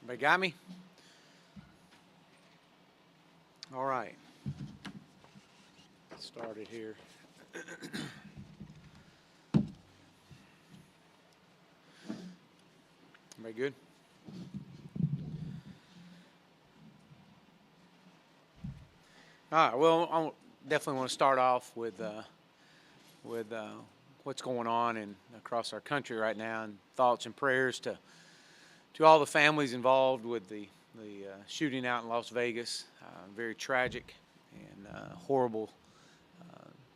Everybody got me? All right. Get started here. Everybody good? All right. Well, I definitely want to start off with what's going on across our country right now, and thoughts and prayers to all the families involved with the shooting out in Las Vegas. Very tragic and horrible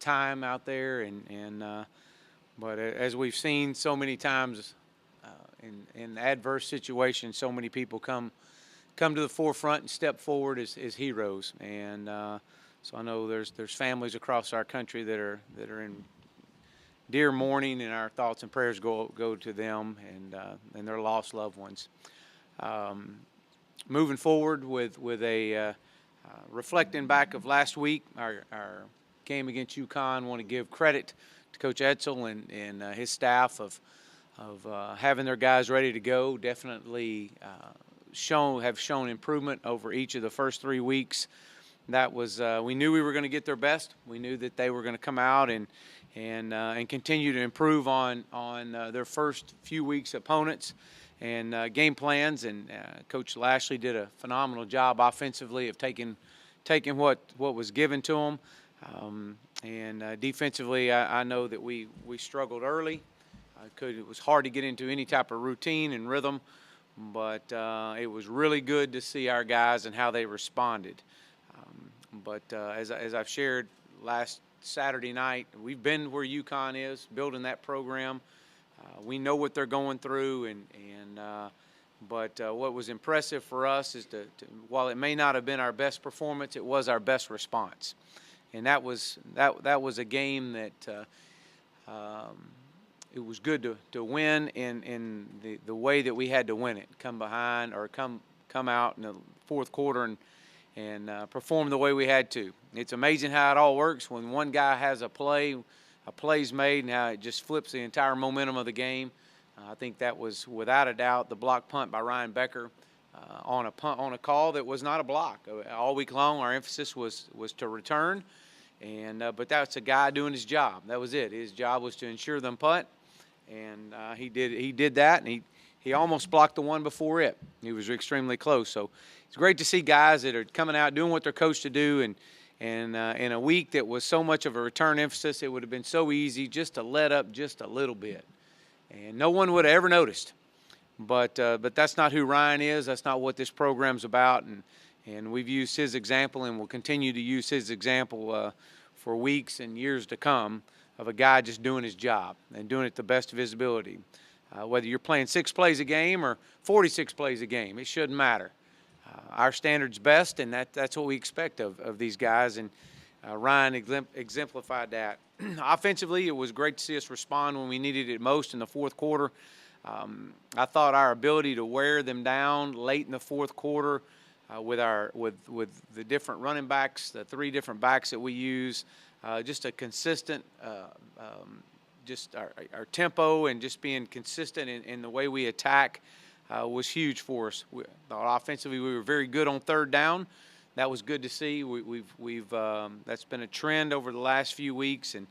time out there, but as we've seen so many times in adverse situations, so many people come to the forefront and step forward as heroes. And so I know there's families across our country that are in dear mourning, and our thoughts and prayers go to them and their lost loved ones. Moving forward with a reflecting back of last week, our game against UConn, want to give credit to Coach Edsel and his staff of having their guys ready to go. Definitely have shown improvement over each of the first 3 weeks. That was we knew we were going to get their best. We knew that they were going to come out and continue to improve on their first few weeks' opponents and game plans. And Coach Lashley did a phenomenal job offensively of taking what was given to them. And defensively, I know that we struggled early. It was hard to get into any type of routine and rhythm, but it was really good to see our guys and how they responded. But as I've shared last Saturday night, we've been where UConn is, building that program. We know what they're going through, but what was impressive for us is while it may not have been our best performance, it was our best response, and that was a game that it was good to win in the way that we had to win it. Come behind or come out in the fourth quarter and perform the way we had to. It's amazing how it all works when one guy has a play's made, and how it just flips the entire momentum of the game. I think that was without a doubt the block punt by Ryan Becker on a call that was not a block. All week long, our emphasis was to return, but that's a guy doing his job. That was it. His job was to ensure them punt, and he did that, and he almost blocked the one before it. He was extremely close. So it's great to see guys that are coming out doing what they're coached to do, and in a week that was so much of a return emphasis, it would have been so easy just to let up just a little bit, and no one would have ever noticed. But that's not who Ryan is. That's not what this program's about, and we've used his example, and will continue to use his example for weeks and years to come, of a guy just doing his job and doing it the best of his ability. Whether you're playing 6 plays a game or 46 plays a game, it shouldn't matter. Our standard's best, and that's what we expect of these guys, and Ryan exemplified that. Offensively, it was great to see us respond when we needed it most in the fourth quarter. I thought our ability to wear them down late in the fourth quarter with the different running backs, the 3 different backs that we use, just a consistent just our tempo and just being consistent in the way we attack was huge for us. Offensively, we were very good on third down. That was good to see. That's been a trend over the last few weeks, and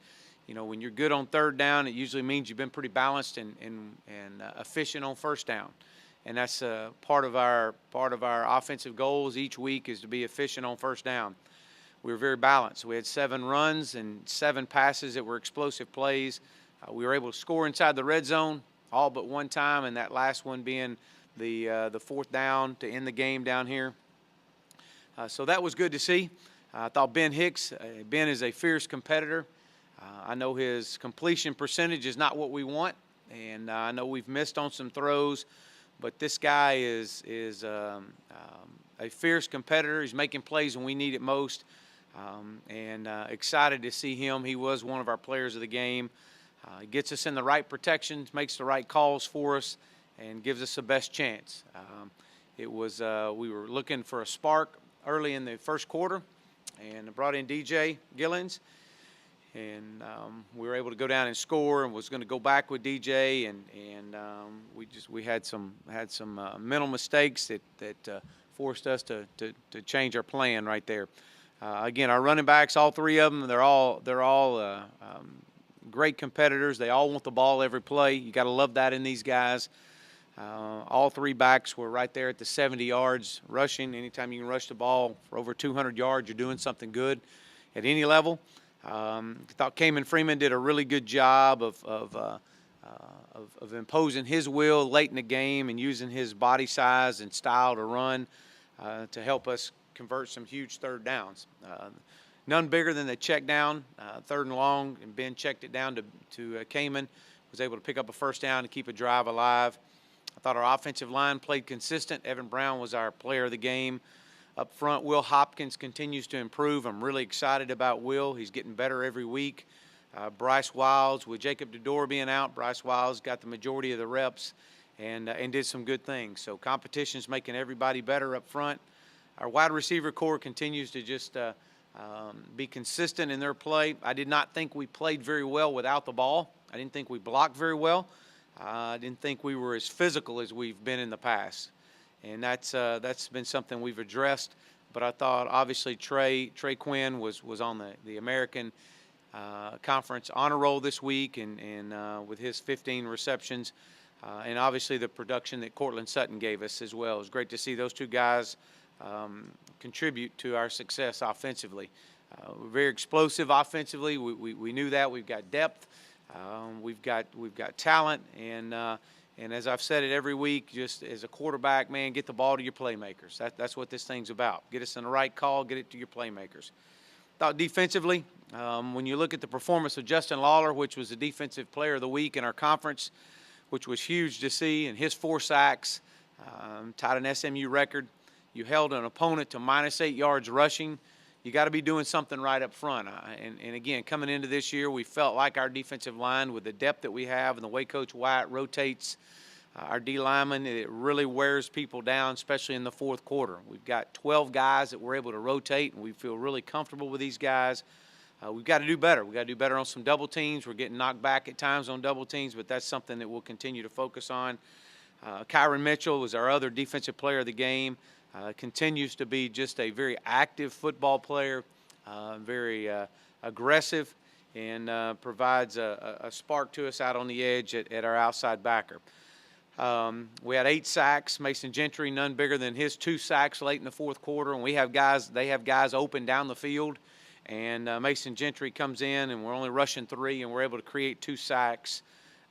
when you're good on third down, it usually means you've been pretty balanced and efficient on first down, and that's part of our offensive goals each week is to be efficient on first down. We were very balanced. We had 7 runs and 7 passes that were explosive plays. We were able to score inside the red zone all but one time, and that last one being the fourth down to end the game down here. So that was good to see. I thought Ben Hicks, Ben is a fierce competitor. I know his completion percentage is not what we want, and I know we've missed on some throws, but this guy is a fierce competitor. He's making plays when we need it most, and excited to see him. He was one of our players of the game. He gets us in the right protections, makes the right calls for us, and gives us the best chance. We were looking for a spark early in the first quarter, and brought in DJ Gillens. and we were able to go down and score, and was going to go back with DJ, and we had some mental mistakes that forced us to change our plan right there. Again, our running backs, all three of them, they're all great competitors. They all want the ball every play. You got to love that in these guys. All three backs were right there at the 70 yards rushing. Anytime you can rush the ball for over 200 yards, you're doing something good at any level. I thought Kamen Freeman did a really good job of imposing his will late in the game and using his body size and style to run to help us convert some huge third downs. None bigger than the check down, third and long, and Ben checked it down to Kamen, was able to pick up a first down and keep a drive alive. I thought our offensive line played consistent. Evan Brown was our player of the game. Up front, Will Hopkins continues to improve. I'm really excited about Will. He's getting better every week. Bryce Wiles, with Jacob DeDore being out, Bryce Wiles got the majority of the reps and did some good things. So competition's making everybody better up front. Our wide receiver core continues to just be consistent in their play. I did not think we played very well without the ball. I didn't think we blocked very well. I didn't think we were as physical as we've been in the past. And that's been something we've addressed. But I thought, obviously, Trey Quinn was on the American Conference honor roll this week, and with his 15 receptions. And obviously the production that Cortland Sutton gave us as well. It was great to see those two guys contribute to our success offensively. We're very explosive offensively. We knew that. We've got depth. We've got talent, and as I've said it every week, just as a quarterback, man, get the ball to your playmakers. That's what this thing's about. Get us in the right call, get it to your playmakers. Thought defensively, when you look at the performance of Justin Lawler, which was the defensive player of the week in our conference, which was huge to see, and his 4 sacks, tied an SMU record. You held an opponent to -8 yards rushing. You got to be doing something right up front. And again, coming into this year, we felt like our defensive line, with the depth that we have and the way Coach Wyatt rotates our D linemen, it really wears people down, especially in the fourth quarter. We've got 12 guys that we're able to rotate, and we feel really comfortable with these guys. We've got to do better. We've got to do better on some double teams. We're getting knocked back at times on double teams, but that's something that we'll continue to focus on. Kyron Mitchell was our other defensive player of the game. Continues to be just a very active football player, very aggressive, and provides a spark to us out on the edge at our outside backer. We had 8 sacks. Mason Gentry, none bigger than his 2 sacks late in the fourth quarter. And they have guys open down the field. And Mason Gentry comes in, and we're only rushing 3, and we're able to create 2 sacks.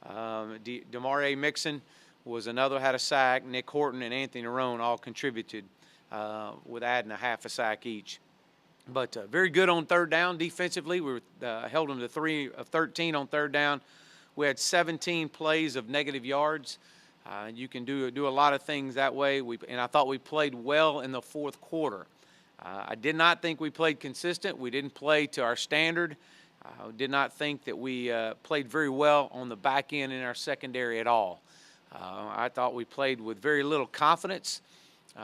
Demarie Mixon was another, had a sack. Nick Horton and Anthony Nerone all contributed with adding a half a sack each. But very good on third down defensively. We held them to 3 of 13 on third down. We had 17 plays of negative yards. You can do a lot of things that way. And I thought we played well in the fourth quarter. I did not think we played consistent. We didn't play to our standard. I did not think that we played very well on the back end in our secondary at all. I thought we played with very little confidence,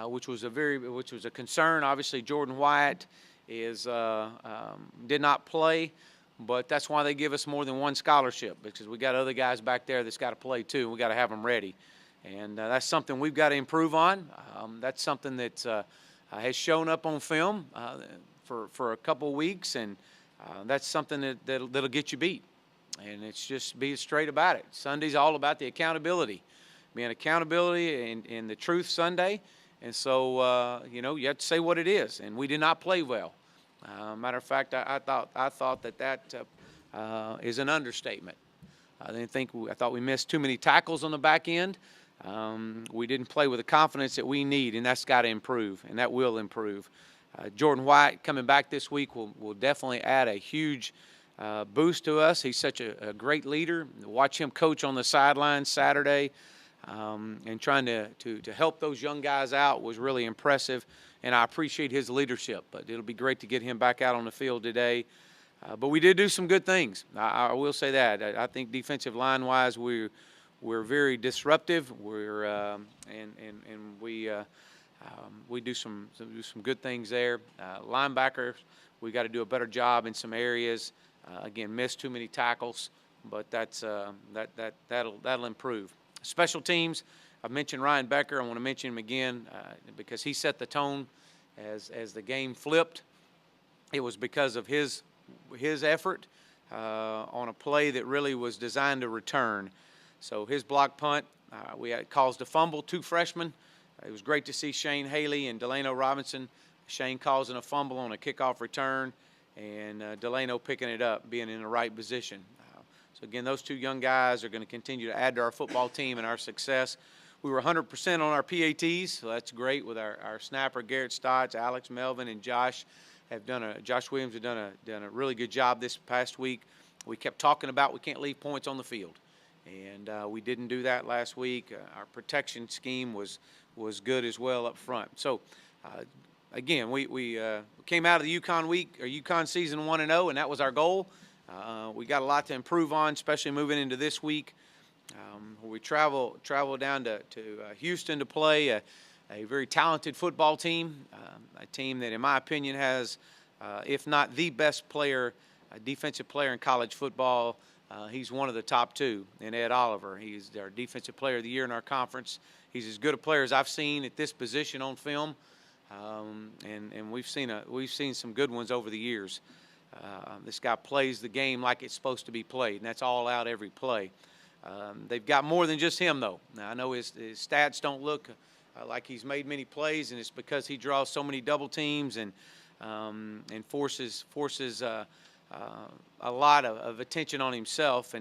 which was a concern. Obviously, Jordan Wyatt did not play, but that's why they give us more than one scholarship, because we got other guys back there that's got to play too, and we got to have them ready. And that's something we've got to improve on. That's something that has shown up on film for a couple weeks, and that's something that'll get you beat. And it's just be straight about it. Sunday's all about the accountability, being accountability and the truth Sunday. And so, you have to say what it is. And we did not play well. Matter of fact, I thought that is an understatement. I thought we missed too many tackles on the back end. We didn't play with the confidence that we need, and that's got to improve, and that will improve. Jordan White coming back this week will definitely add a huge boost to us. He's such a great leader. Watch him coach on the sidelines Saturday, and trying to help those young guys out was really impressive, and I appreciate his leadership. But it'll be great to get him back out on the field today. But we did do some good things. I will say that. I think defensive line-wise, we're very disruptive. We do some good things there. Linebackers, we got to do a better job in some areas. Again, missed too many tackles, but that'll improve. Special teams, I've mentioned Ryan Becker. I want to mention him again because he set the tone as the game flipped. It was because of his effort on a play that really was designed to return. So his block punt, we had caused a fumble, 2 freshmen. It was great to see Shane Haley and Delano Robinson. Shane causing a fumble on a kickoff return, and Delano picking it up, being in the right position. So again, those 2 young guys are going to continue to add to our football team and our success. We were 100% on our PATs, so that's great with our snapper Garrett Stotts, Alex Melvin, and Josh Williams have done a really good job this past week. We kept talking about we can't leave points on the field, and we didn't do that last week. Our protection scheme was good as well up front. So again, we came out of the UConn season 1-0, and that was our goal. We got a lot to improve on, especially moving into this week. We travel down to Houston to play a very talented football team, a team that, in my opinion, has, if not the best player, defensive player in college football. He's one of the top 2 in Ed Oliver. He's our defensive player of the year in our conference. He's as good a player as I've seen at this position on film, and we've seen some good ones over the years. This guy plays the game like it's supposed to be played, and that's all out every play. They've got more than just him, though. Now, I know his stats don't look like he's made many plays, and it's because he draws so many double teams and forces a lot of attention on himself.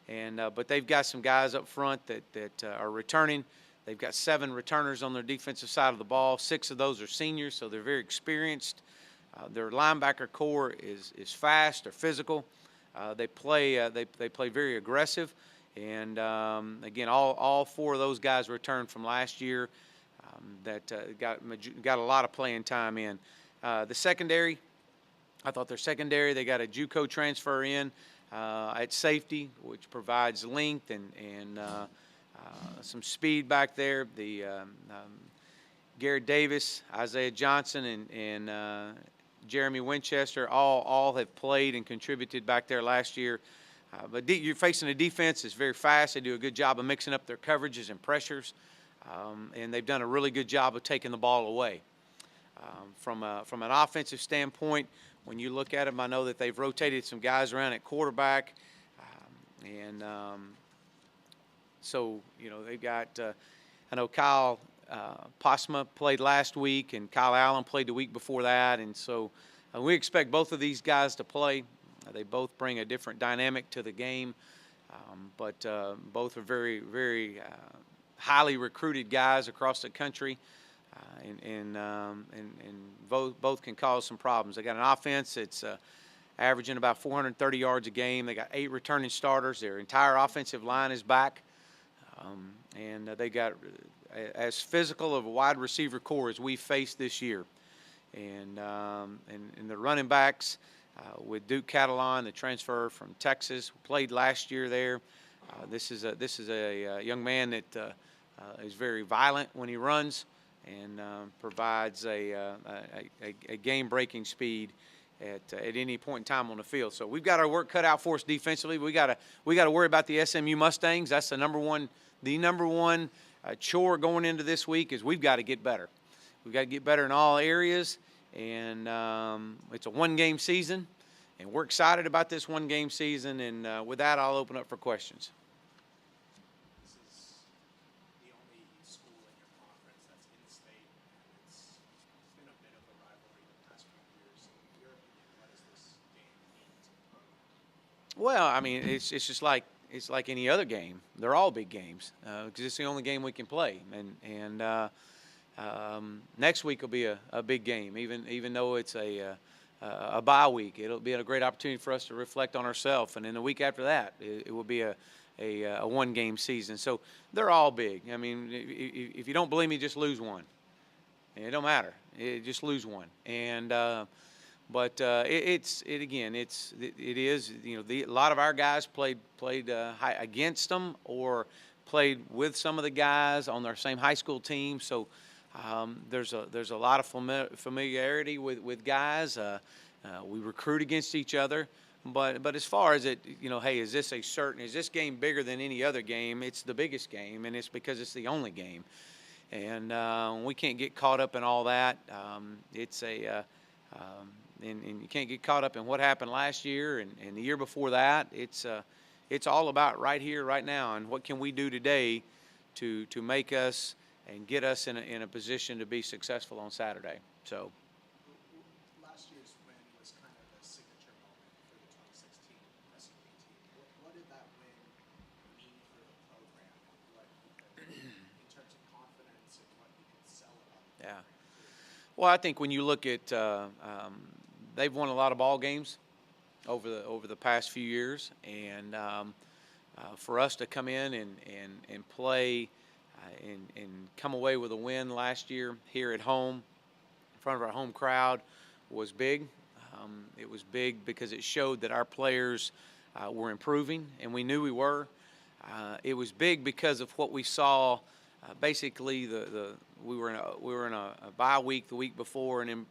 But they've got some guys up front that are returning. They've got 7 returners on their defensive side of the ball. 6 of those are seniors, so they're very experienced. Their linebacker core is fast. They're physical. They play very aggressive. And again, all 4 of those guys returned from last year that got a lot of playing time in. The secondary, I thought their secondary, they got a JUCO transfer in at safety, which provides length and some speed back there. The Garrett Davis, Isaiah Johnson, and Jeremy Winchester all have played and contributed back there last year. But you're facing a defense that's very fast. They do a good job of mixing up their coverages and pressures, and they've done a really good job of taking the ball away. From an offensive standpoint, when you look at them, I know that they've rotated some guys around at quarterback, so they've got. I know Kyle Posma played last week, and Kyle Allen played the week before that, and so we expect both of these guys to play. They both bring a different dynamic to the game, but both are very, very highly recruited guys across the country, and both can cause some problems. They got an offense that's averaging about 430 yards a game. They got 8 returning starters. Their entire offensive line is back, and they got as physical of a wide receiver core as we faced this year, and the running backs. With Duke Catalan, the transfer from Texas, played last year there. This is a young man that is very violent when he runs and provides a game-breaking speed at any point in time on the field. So we've got our work cut out for us defensively. We got to worry about the SMU Mustangs. That's the number one chore going into this week is we've got to get better. We've got to get better in all areas. And it's a 1-game season, and we're excited about this 1-game season. And with that, I'll open up for questions. This is the only school in your conference that's in-state, and it's been a bit of a rivalry the past few years. So in your opinion, what does this game mean to the program? Well, I mean, it's just like any other game. They're all big games because it's the only game we can play, and next week will be a big game, even though it's a bye week. It'll be a great opportunity for us to reflect on ourselves, and then the week after that, it will be a 1-game season. So they're all big. I mean, if you don't believe me, just lose one. It don't matter. Just lose one. And but it is a lot of our guys played against them or played with some of the guys on their same high school team. So. There's a lot of familiarity with guys. We recruit against each other. But as far as it, hey, is this game bigger than any other game? It's the biggest game, and it's because it's the only game, and we can't get caught up in all that. And you can't get caught up in what happened last year and the year before that. It's all about right here, right now, and what can we do today to make us and get us in a position to be successful on Saturday. So. Last year's win was kind of a signature moment for the 2016 SMU team. What did that win mean for the program? In terms of confidence and what you could sell about the Yeah. program? Well, I think when you look at they've won a lot of ball games over the past few years, and for us to come in and play and come away with a win last year here at home in front of our home crowd was big. It was big because it showed that our players were improving, and we knew we were. It was big because of what we saw. Basically, we were in a bye week the week before, and then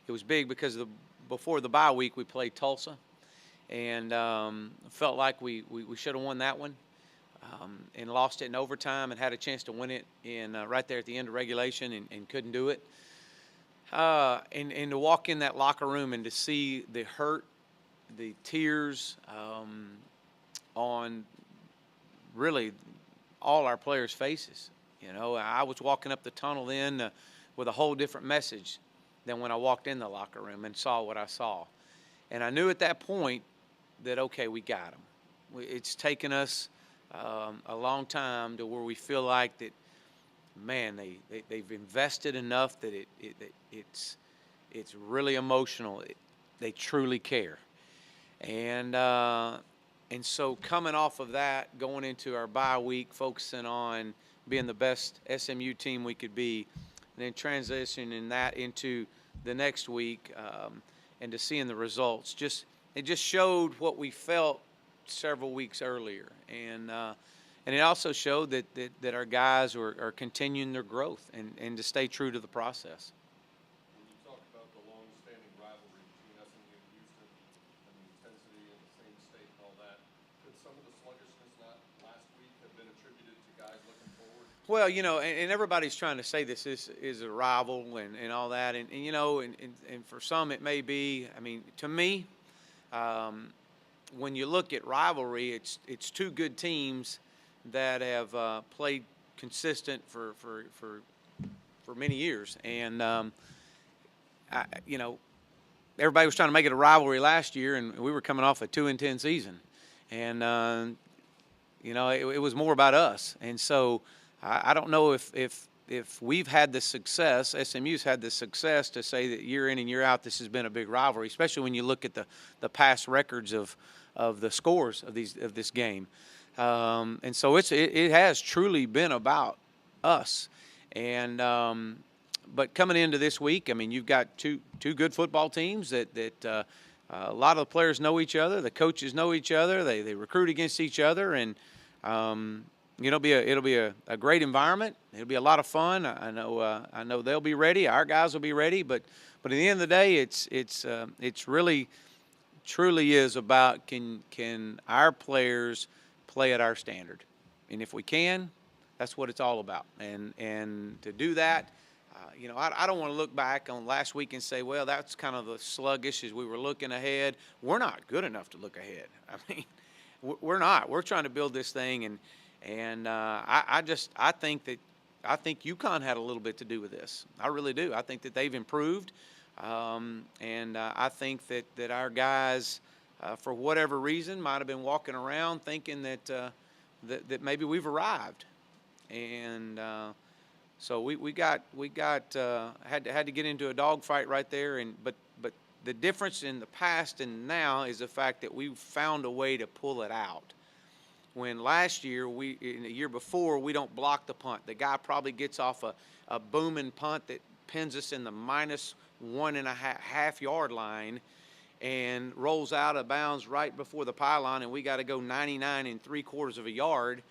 it was big because before the bye week we played Tulsa, and felt like we should have won that one, and lost it in overtime and had a chance to win it in right there at the end of regulation and couldn't do it. And to walk in that locker room and to see the hurt, the tears on really all our players' faces. I was walking up the tunnel then with a whole different message than when I walked in the locker room and saw what I saw. And I knew at that point that, okay, we got them. It's taken us a long time to where we feel like that, man, they've invested enough that it's really emotional. They truly care. And so coming off of that, going into our bye week, focusing on being the best SMU team we could be, and then transitioning that into the next week, and to seeing the results, it just showed what we felt several weeks earlier, and it also showed that our guys are continuing their growth and to stay true to the process. When you talk about the long-standing rivalry between SMU and Houston and the intensity in the same state and all that, could some of the sluggishness last week have been attributed to guys looking forward? Well, and everybody's trying to say this is a rival and all that, and for some it may be. I mean, to me, when you look at rivalry, it's two good teams that have played consistent for many years, and everybody was trying to make it a rivalry last year, and we were coming off a 2-10 season, and it was more about us, and so I don't know if we've had the success, SMU's had the success to say that year in and year out this has been a big rivalry, especially when you look at the past records of the scores of this game. And so it has truly been about us. And but coming into this week, I mean, you've got two good football teams that a lot of the players know each other, the coaches know each other, they recruit against each other, and it'll be a great environment. It'll be a lot of fun. I know they'll be ready. Our guys will be ready. But at the end of the day, it's really truly is about can our players play at our standard, and if we can, that's what it's all about. And to do that, I don't want to look back on last week and say, well, that's kind of the sluggish as we were looking ahead. We're not good enough to look ahead. I mean, we're not. We're trying to build this thing, and I think UConn had a little bit to do with this. I really do. I think that they've improved, and I think that our guys, for whatever reason, might have been walking around thinking that maybe we've arrived, and so we had to get into a dogfight right there, but the difference in the past and now is the fact that we found a way to pull it out. When last year, in the year before, we don't block the punt. The guy probably gets off a booming punt that pins us in the -1.5 yard line and rolls out of bounds right before the pylon, and we got to go 99 3/4 of a yard.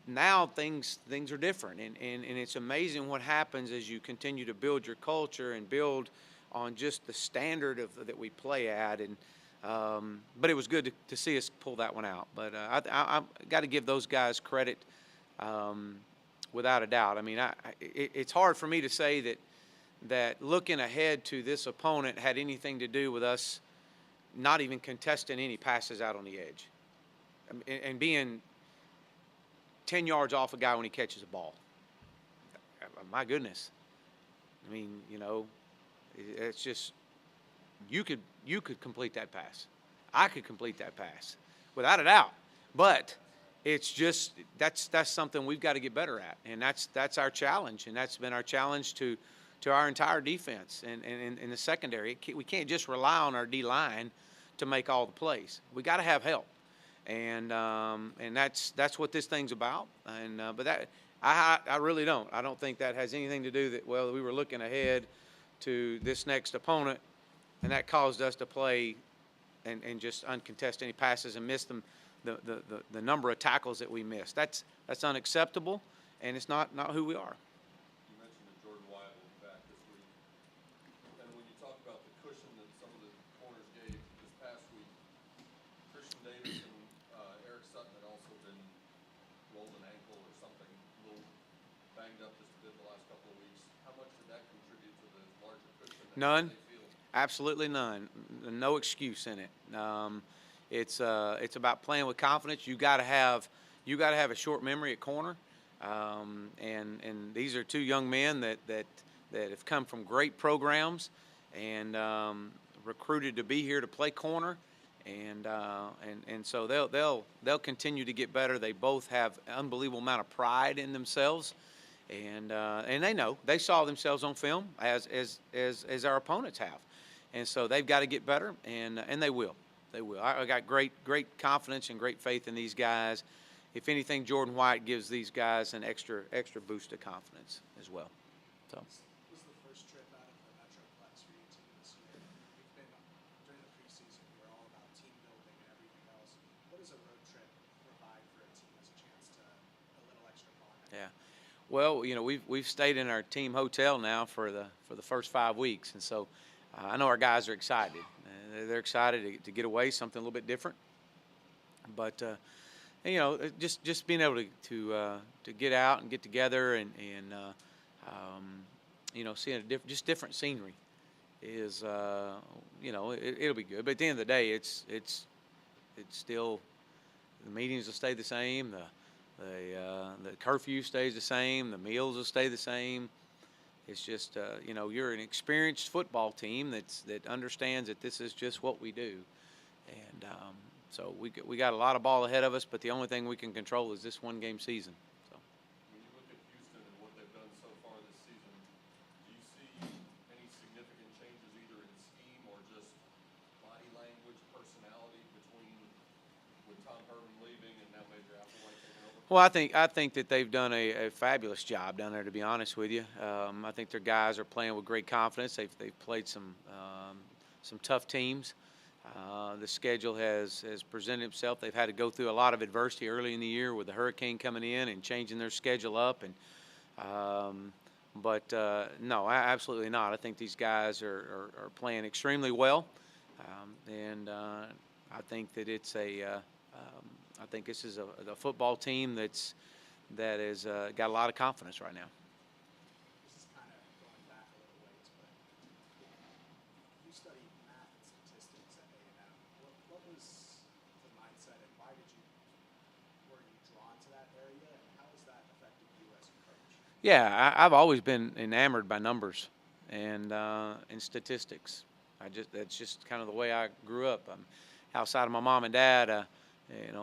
Now things are different, and it's amazing what happens as you continue to build your culture and build on just the standard that we play at. And But it was good to see us pull that one out. But I've got to give those guys credit, without a doubt. I mean, it's hard for me to say that looking ahead to this opponent had anything to do with us not even contesting any passes out on the edge, and being 10 yards off a guy when he catches a ball. My goodness. I mean, it's just you could complete that pass. I could complete that pass without a doubt. But it's just that's something we've got to get better at, and that's our challenge, and that's been our challenge to our entire defense and in the secondary. We can't just rely on our D line to make all the plays. We got to have help, and that's what this thing's about. And but that I really don't. I don't think that has anything to do that. Well, we were looking ahead to this next opponent, and that caused us to play and just uncontest any passes and miss them. The number of tackles that we missed. That's unacceptable, and it's not who we are. You mentioned that Jordan Wyatt will be back this week. And when you talk about the cushion that some of the corners gave this past week, Christian Davis and Eric Sutton had also been rolled an ankle or something, a little banged up just a bit the last couple of weeks. How much did that contribute to the larger cushion? None. Absolutely none. No excuse in it. It's about playing with confidence. You got to have a short memory at corner, and these are two young men that have come from great programs and recruited to be here to play corner, and so they'll continue to get better. They both have an unbelievable amount of pride in themselves, and they saw themselves on film as our opponents have, and so they've got to get better, and they will. They will. I got great confidence and great faith in these guys. If anything, Jordan White gives these guys an extra boost of confidence as well. So. This was the first trip out of the Metroplex for your team this year. You've been during the preseason. You were all about team building and everything else. What does a road trip provide for a team as a chance to a little extra bonding? Yeah. Well, we've stayed in our team hotel now for the first 5 weeks, and so I know our guys are excited. They're excited to get away, something a little bit different. But just being able to get out and get together and seeing just different scenery is it'll be good. But at the end of the day, it's still the meetings will stay the same. The curfew stays the same. The meals will stay the same. It's just, you're an experienced football team that understands that this is just what we do. And so we got a lot of ball ahead of us, but the only thing we can control is this one-game season. So. When you look at Houston and what they've done so far this season, do you see any significant changes either in scheme or just body language, personality with Tom Herman leaving and now Major Applewhite taking over? Well, I think that they've done a fabulous job down there, to be honest with you. I think their guys are playing with great confidence. They've played some tough teams. The schedule has presented itself. They've had to go through a lot of adversity early in the year with the hurricane coming in and changing their schedule up. But no, absolutely not. I think these guys are playing extremely well, and I think that it's I think this is a football team that has got a lot of confidence right now. This is kind of going back a little ways, but you studied math and statistics at A&M. What was the mindset, and were you drawn to that area, and how has that affected you as a coach? Yeah, I've always been enamored by numbers and statistics. That's just kind of the way I grew up. Outside of my mom and dad,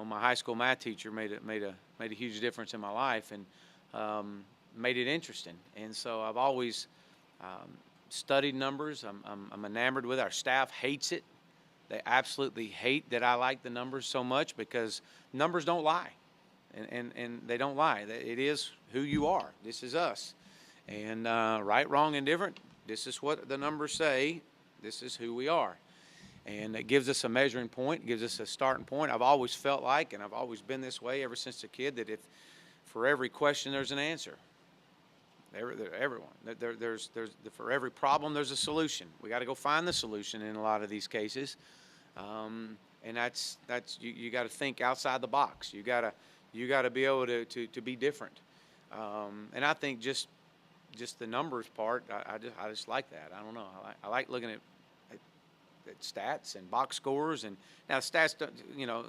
my high school math teacher made a huge difference in my life and made it interesting. And so I've always studied numbers. I'm enamored with it. Our staff hates it. They absolutely hate that I like the numbers so much because numbers don't lie, and they don't lie. It is who you are. This is us. And right, wrong, and different. This is what the numbers say. This is who we are. And it gives us a measuring point, gives us a starting point. I've always felt like, and I've always been this way ever since a kid, that if for every question there's an answer. Everyone. There's for every problem there's a solution. We got to go find the solution in a lot of these cases. And that's you got to think outside the box. You gotta be able to be different. And I think just the numbers part, I just like that. I don't know. I like looking at, at stats and box scores, and now stats,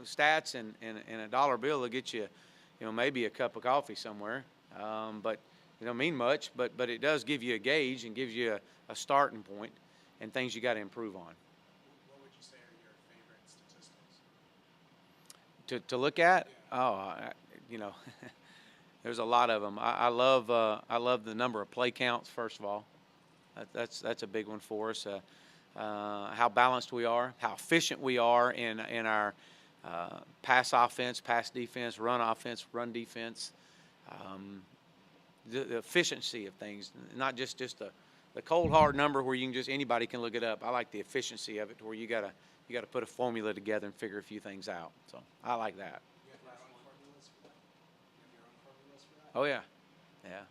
stats and a dollar bill will get you, maybe a cup of coffee somewhere. But it don't mean much, but it does give you a gauge and gives you a starting point and things you got to improve on. What would you say are your favorite statistics? To look at, oh, there's a lot of them. I love the number of play counts. First of all, that's a big one for us. How balanced we are, how efficient we are in our pass offense, pass defense, run offense, run defense. The efficiency of things, not just the cold hard number where you can anybody can look it up. I like the efficiency of it, to where you gotta put a formula together and figure a few things out. So I like that. You have your own formulas for that? You have your own formulas for that? Oh yeah, yeah.